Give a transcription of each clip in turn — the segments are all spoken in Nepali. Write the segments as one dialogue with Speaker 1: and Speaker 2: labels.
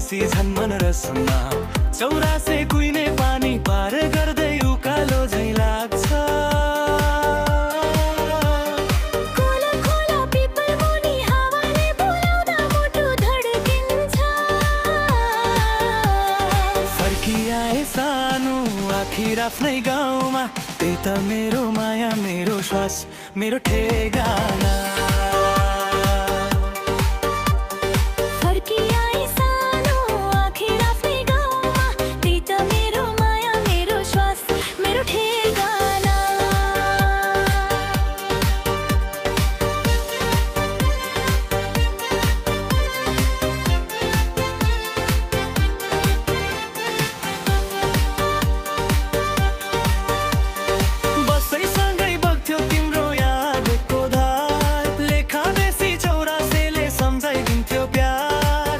Speaker 1: बेसी झन् मन रसमा चौरासे कुइने पानी पार गर्दै उकालो झैँ लाग्छ।
Speaker 2: खोला खोला पिपल मुनि हावाले बोलाउँदा मुटु धड्किन्छ।
Speaker 1: फर्किआए सानो आखिर आफ्नै गाउँमा, त्यही त मेरो माया मेरो श्वास मेरो ठेगाना।
Speaker 2: फर्किआए सानो आखिर आफ्नै गाउँमा, त्यही त मेरो माया मेरो श्वास मेरो ठेगाना।
Speaker 1: बसैसँगै बग्थ्यो तिम्रो यादको धार, लेखा बेसी चौरासेले सम्झाइदिन्थ्यो प्यार।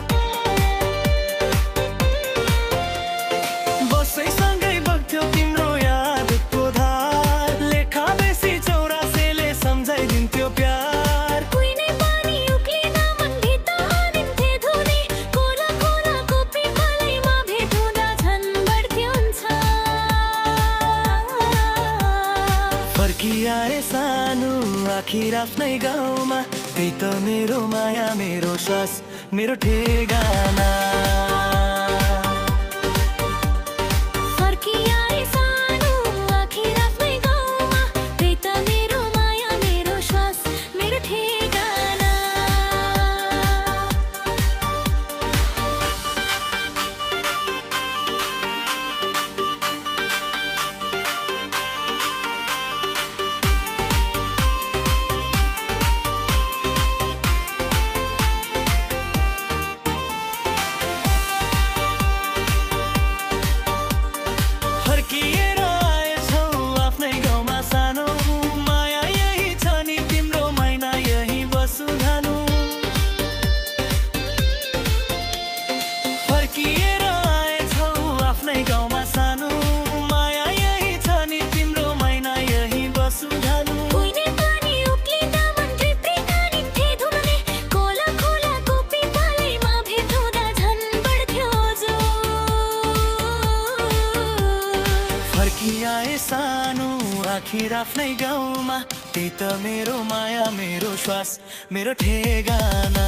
Speaker 1: बसैसँगै बग्थ्यो तिम्रो यादको धार, लेखा बेसी चौरासेले सम्झाइदिन्थ्यो प्यार।
Speaker 2: कुइने पानी उक्लिँदा मनभित्र हानिन्थे धुनी, खोला खोलाको पिपलैमा भेट हुँदा झन् बढ्थ्यो हुन्छ।
Speaker 1: फर्किआए सानो आखिर आफ्नै गाउँमा, त्यही त मेरो माया मेरो श्वास मेरो ठेगाना।
Speaker 2: फर्किआए सानो आखिर आफ्नै गाउँमा, त्यही त मेरो माया मेरो श्वास मेरो ठेगाना।
Speaker 1: फर्किएर आएछौ आफ्नै गाउँमा सानो, माया यही छ नि तिम्रो महिना यही बसु जानु। फर्किएर आएछौ आफ्नै गाउँमा सानो, माया यही छ नि तिम्रो महिना यही बसु जानु।
Speaker 2: कुइने पानी उक्लिँदा मनभित्र हानिन्थे धुनी, खोला खोलाको पिपलैमा भेट हुँदा झन् बढ्थ्यो जोड।
Speaker 1: फर्किआए सानो आखिर आफ्नै गाउँमा, त्यही त मेरो माया मेरो श्वास मेरो ठेगाना।